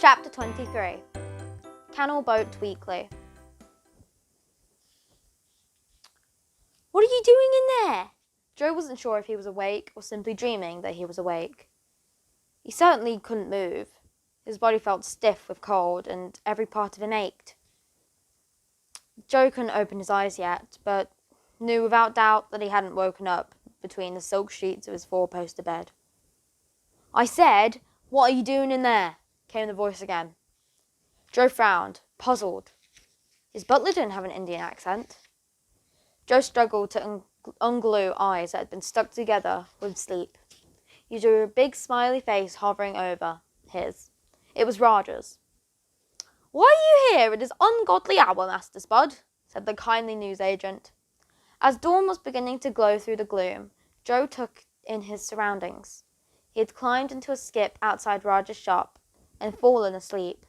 Chapter 23. Canal Boat Weekly. What are you doing in there? Joe wasn't sure if he was awake or simply dreaming that he was awake. He certainly couldn't move. His body felt stiff with cold and every part of him ached. Joe couldn't open his eyes yet, but knew without doubt that he hadn't woken up between the silk sheets of his four-poster bed. "I said, what are you doing in there?" came the voice again. Joe frowned, puzzled. His butler didn't have an Indian accent. Joe struggled to unglue eyes that had been stuck together with sleep. He drew a big smiley face hovering over his. It was Roger's. "Why are you here at this ungodly hour, Master Spud?" said the kindly newsagent. As dawn was beginning to glow through the gloom, Joe took in his surroundings. He had climbed into a skip outside Roger's shop and fallen asleep.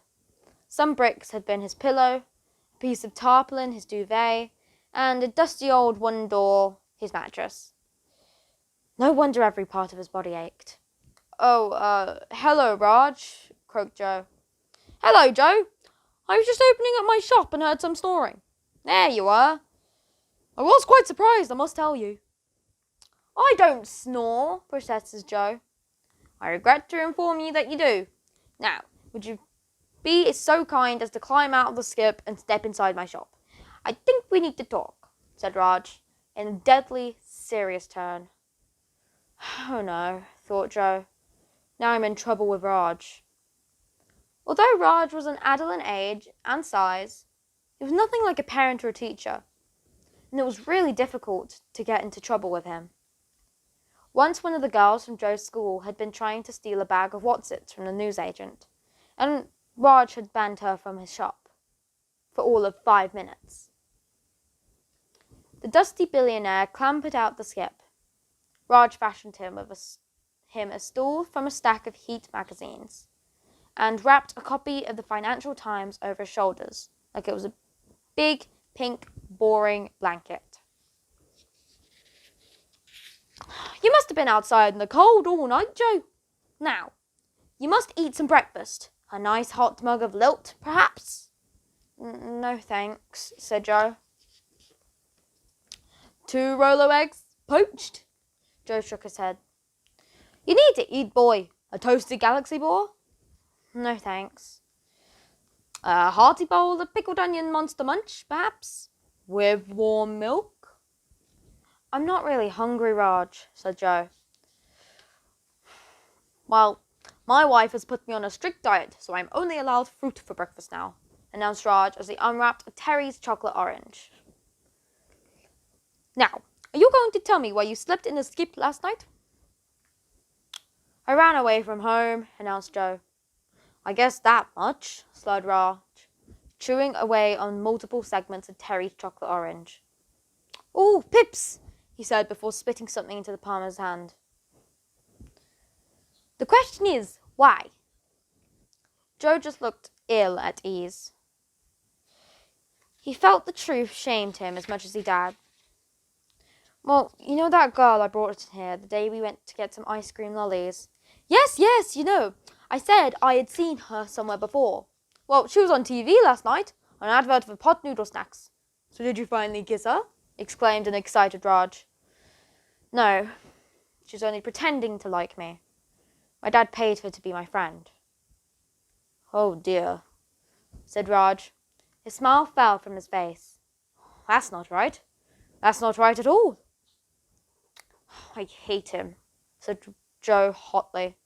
Some bricks had been his pillow, a piece of tarpaulin his duvet, and a dusty old wooden door his mattress. No wonder every part of his body ached. Hello, Raj," croaked Joe. "Hello, Joe. I was just opening up my shop and heard some snoring. There you are. I was quite surprised, I must tell you." "I don't snore," protested Joe. "I regret to inform you that you do. Now, would you be so kind as to climb out of the skip and step inside my shop? I think we need to talk," said Raj, in a deadly serious tone. "Oh no," thought Joe. "Now I'm in trouble with Raj." Although Raj was an adult in age and size, he was nothing like a parent or a teacher, and it was really difficult to get into trouble with him. Once one of the girls from Joe's school had been trying to steal a bag of Watsits from the newsagent, and Raj had banned her from his shop for all of 5 minutes. The dusty billionaire clambered out the skip. Raj fashioned him a stool from a stack of Heat magazines and wrapped a copy of the Financial Times over his shoulders like it was a big, pink, boring blanket. "You must have been outside in the cold all night, Joe. Now, you must eat some breakfast. A nice hot mug of lilt, perhaps?" "No, thanks," said Joe. "2 Rolo eggs, poached?" Joe shook his head. "You need to eat, boy. A toasted galaxy boar?" "No, thanks." "A hearty bowl of pickled onion monster munch, perhaps? With warm milk?" "I'm not really hungry, Raj," said Joe. "Well, my wife has put me on a strict diet, so I'm only allowed fruit for breakfast now," announced Raj as he unwrapped a Terry's chocolate orange. "Now, are you going to tell me why you slept in the skip last night?" "I ran away from home," announced Joe. "I guess that much," slurred Raj, chewing away on multiple segments of Terry's chocolate orange. "Oh, pips," he said before spitting something into the palm of his hand. "The question is, why?" Joe just looked ill at ease. He felt the truth shamed him as much as he did. "Well, you know that girl I brought in here the day we went to get some ice cream lollies?" Yes, you know. I said I had seen her somewhere before. Well, she was on TV last night, on an advert for pot noodle snacks." "So did you finally kiss her?" exclaimed an excited Raj. "No, she's only pretending to like me. My dad paid her to be my friend." "Oh dear," said Raj. His smile fell from his face. "That's not right. That's not right at all." "I hate him," said Joe hotly.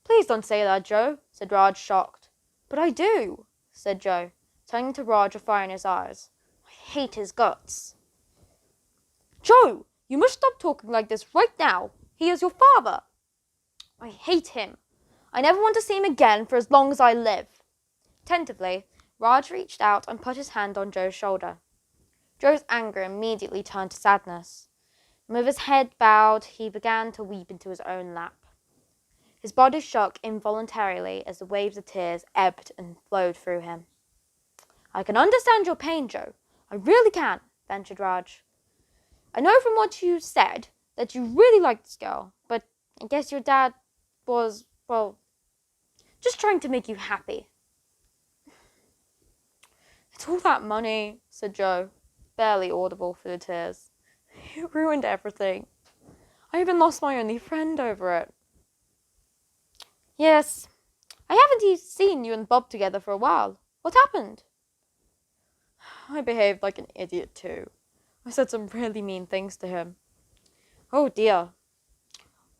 "Please don't say that, Joe," said Raj, shocked. "But I do," said Joe, turning to Raj with fire in his eyes. "I hate his guts." "Joe, you must stop talking like this right now. He is your father." "I hate him. I never want to see him again for as long as I live." Tentatively, Raj reached out and put his hand on Joe's shoulder. Joe's anger immediately turned to sadness, and with his head bowed, he began to weep into his own lap. His body shook involuntarily as the waves of tears ebbed and flowed through him. "I can understand your pain, Joe. I really can," ventured Raj. "I know from what you said that you really like this girl, but I guess your dad was, well..." Just trying to make you happy. It's all that money, said Joe, barely audible through the tears. It ruined everything. I even lost my only friend over it. Yes, I haven't seen you and Bob together for a while. What happened? I behaved like an idiot too. I said some really mean things to him. Oh dear.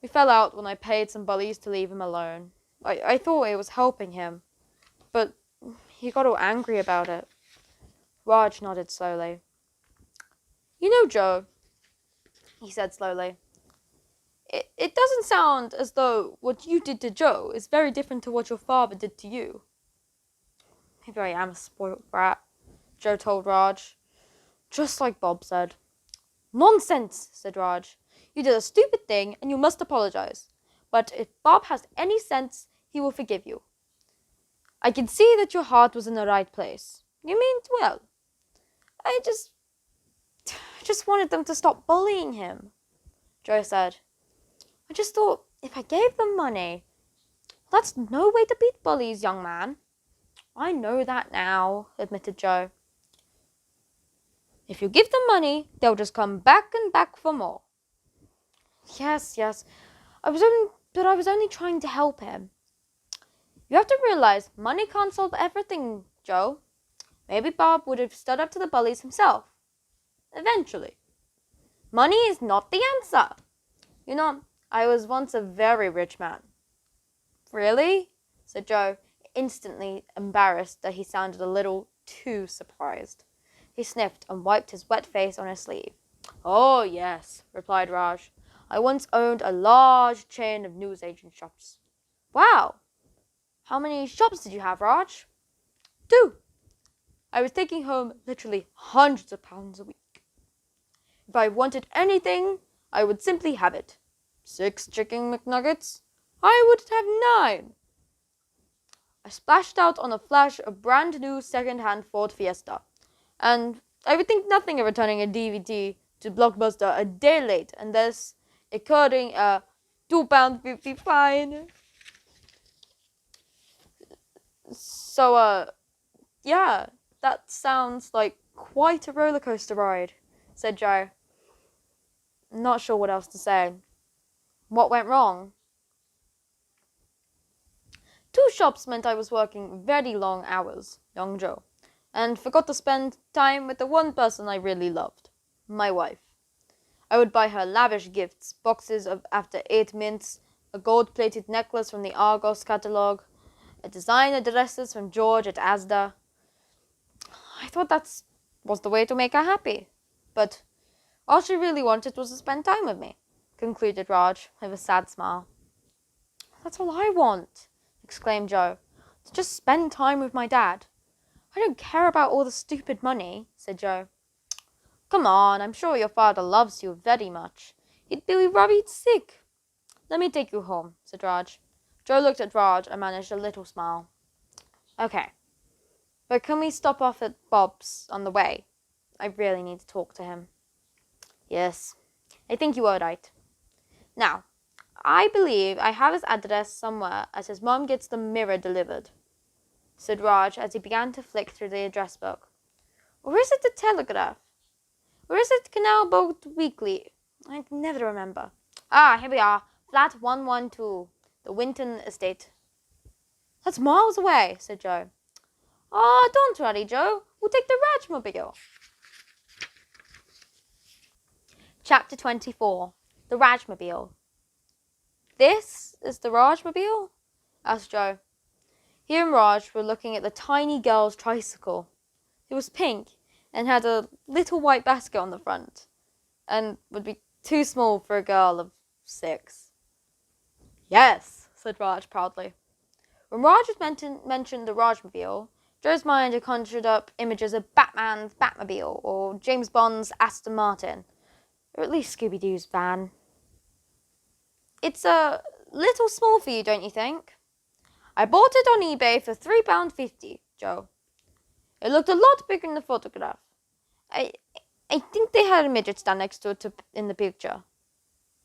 We fell out when I paid some bullies to leave him alone. I thought it was helping him, but he got all angry about it. Raj nodded slowly. You know, Joe, he said slowly, it doesn't sound as though what you did to Joe is very different to what your father did to you. Maybe I am a spoilt brat, Joe told Raj. Just like Bob said. Nonsense, said Raj. You did a stupid thing and you must apologize. But if Bob has any sense, he will forgive you. I can see that your heart was in the right place. You meant well. I just wanted them to stop bullying him, Joe said. I just thought if I gave them money, that's no way to beat bullies, young man. I know that now, admitted Joe. If you give them money, they'll just come back and back for more. Yes. I was only trying to help him. You have to realize money can't solve everything, Joe. Maybe Bob would have stood up to the bullies himself. Eventually. Money is not the answer. You know, I was once a very rich man. Really? Said Joe, instantly embarrassed that he sounded a little too surprised. He sniffed and wiped his wet face on his sleeve. Oh, yes, replied Raj. I once owned a large chain of newsagent shops. Wow! How many shops did you have, Raj? 2. I was taking home literally hundreds of pounds a week. If I wanted anything, I would simply have it. 6 chicken McNuggets? I would have 9. I splashed out on a flash of brand new second-hand Ford Fiesta, and I would think nothing of returning a DVD to Blockbuster a day late, and thus incurring a £2.50 fine. So, yeah, that sounds like quite a roller coaster ride, said Joe. Not sure what else to say. What went wrong? 2 shops meant I was working very long hours, young Joe, and forgot to spend time with the one person I really loved, my wife. I would buy her lavish gifts, boxes of After 8 mints, a gold-plated necklace from the Argos catalogue, a designer dresses from George at Asda. I thought that was the way to make her happy, but all she really wanted was to spend time with me, concluded Raj with a sad smile. That's all I want, exclaimed Joe, to just spend time with my dad. I don't care about all the stupid money, said Joe. Come on, I'm sure your father loves you very much. He'd be worried sick. Let me take you home, said Raj. Joe looked at Raj and managed a little smile. Okay, but can we stop off at Bob's on the way? I really need to talk to him. Yes, I think you are right. Now, I believe I have his address somewhere as his mom gets the Mirror delivered, said Raj as he began to flick through the address book. Or is it the Telegraph? Or is it Canal Boat Weekly? I can never remember. Ah, here we are. Flat 112, the Winton Estate. That's miles away, said Joe. Oh, don't worry, Joe. We'll take the Rajmobile. Chapter 24. The Rajmobile. This is the Rajmobile? Asked Joe. He and Raj were looking at the tiny girl's tricycle. It was pink and had a little white basket on the front, and would be too small for a girl of 6. Yes, said Raj proudly. When Raj mentioned the Rajmobile, Joe's mind had conjured up images of Batman's Batmobile or James Bond's Aston Martin, or at least Scooby-Doo's van. It's a little small for you, don't you think? I bought it on eBay for £3.50, Joe. It looked a lot bigger in the photograph. I think they had a midget stand next to it in the picture.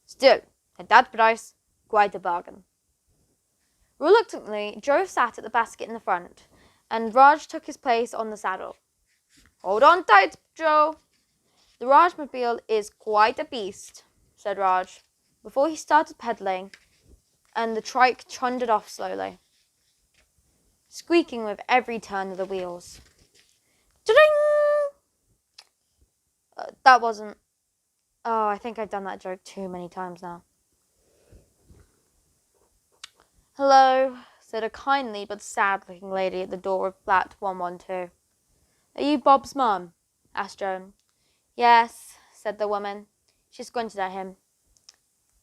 Still, at that price, quite a bargain. Reluctantly, Joe sat at the basket in the front, and Raj took his place on the saddle. "Hold on tight, Joe. The Rajmobile is quite a beast," said Raj, before he started pedaling, and the trike trundled off slowly, squeaking with every turn of the wheels. "Ding!" That wasn't... Oh, I think I've done that joke too many times now. "Hello," said a kindly but sad-looking lady at the door of flat 112. "Are you Bob's mum?" asked Joan. "Yes," said the woman. She squinted at him.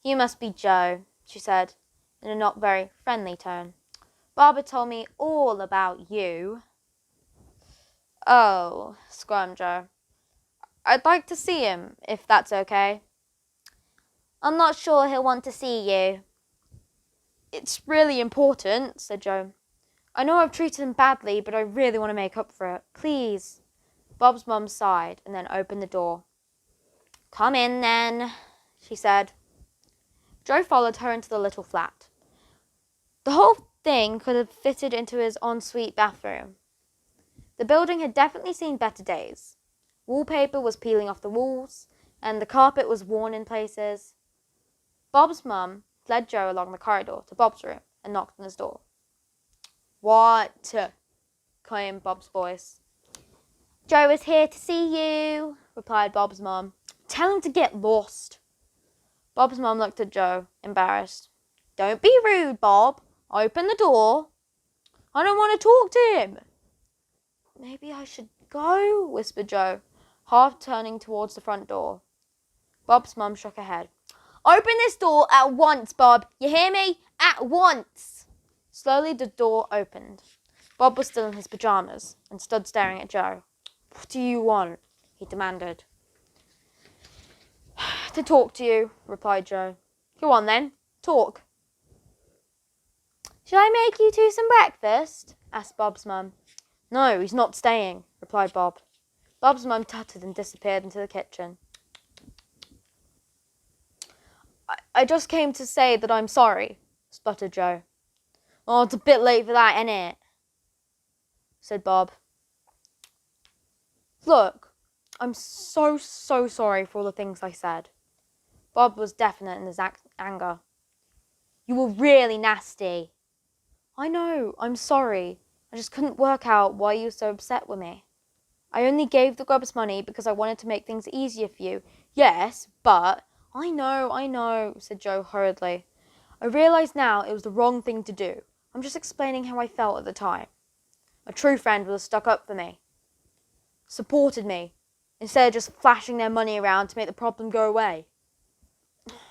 "You must be Joe," she said, in a not very friendly tone. "Barbara told me all about you." "Oh," squirmed Joe. "I'd like to see him, if that's okay." "I'm not sure he'll want to see you." "It's really important," said Joe. "I know I've treated him badly, but I really want to make up for it. Please." Bob's mum sighed and then opened the door. "Come in, then," she said. Joe followed her into the little flat. The whole thing could have fitted into his ensuite bathroom. The building had definitely seen better days. Wallpaper was peeling off the walls, and the carpet was worn in places. Bob's mum led Joe along the corridor to Bob's room and knocked on his door. "What?" came Bob's voice. "Joe is here to see you," replied Bob's mum. "Tell him to get lost." Bob's mum looked at Joe, embarrassed. "Don't be rude, Bob. Open the door." "I don't want to talk to him." "Maybe I should go," whispered Joe, half turning towards the front door. Bob's mum shook her head. "Open this door at once, Bob. You hear me? At once." Slowly the door opened. Bob was still in his pajamas and stood staring at Joe. "What do you want?" he demanded. "To talk to you," replied Joe. "Go on then, talk." "Shall I make you two some breakfast?" asked Bob's mum. "No, he's not staying," replied Bob. Bob's mum tutted and disappeared into the kitchen. I just came to say that I'm sorry," sputtered Joe. "Oh, it's a bit late for that, ain't it?" said Bob. "Look, I'm so sorry for all the things I said." Bob was definite in his anger. "You were really nasty." "I know, I'm sorry. I just couldn't work out why you were so upset with me. I only gave the grubs money because I wanted to make things easier for you." "Yes, but..." I know, said Joe hurriedly. "I realise now it was the wrong thing to do. I'm just explaining how I felt at the time. A true friend would have stuck up for me. Supported me, instead of just flashing their money around to make the problem go away."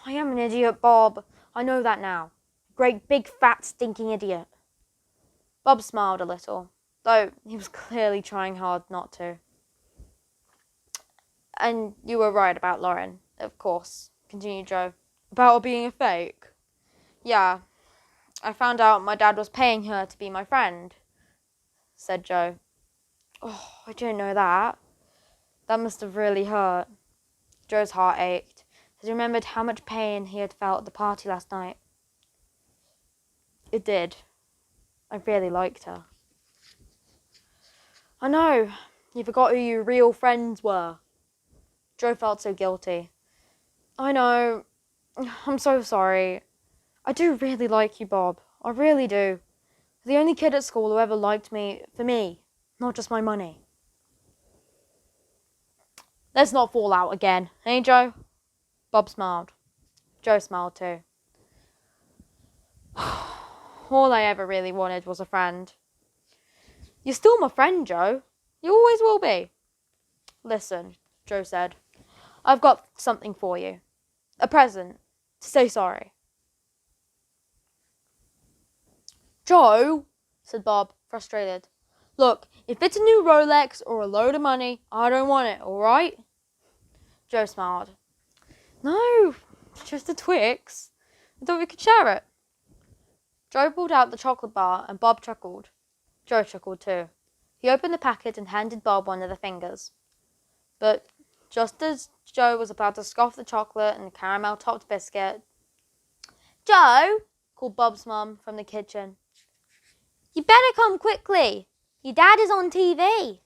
"I am an idiot, Bob. I know that now. A great big fat stinking idiot." Bob smiled a little, though he was clearly trying hard not to. "And you were right about Lauren, of course," continued Joe. "About her being a fake?" "Yeah, I found out my dad was paying her to be my friend," said Joe. "Oh, I didn't know that. That must have really hurt." Joe's heart ached as he remembered how much pain he had felt at the party last night. "It did. I really liked her." "I know. You forgot who your real friends were." Joe felt so guilty. "I know. I'm so sorry. I do really like you, Bob. I really do. You're the only kid at school who ever liked me for me, not just my money." "Let's not fall out again, eh, Joe?" Bob smiled. Joe smiled too. "All I ever really wanted was a friend." "You're still my friend, Joe. You always will be." "Listen," Joe said. "I've got something for you. A present. To say sorry." "Joe," said Bob, frustrated. "Look, if it's a new Rolex or a load of money, I don't want it, all right?" Joe smiled. "No, just a Twix. I thought we could share it." Joe pulled out the chocolate bar and Bob chuckled. Joe chuckled too. He opened the packet and handed Bob one of the fingers. But just as Joe was about to scoff the chocolate and caramel-topped biscuit, "Joe," called Bob's mum from the kitchen. "You better come quickly. Your dad is on TV."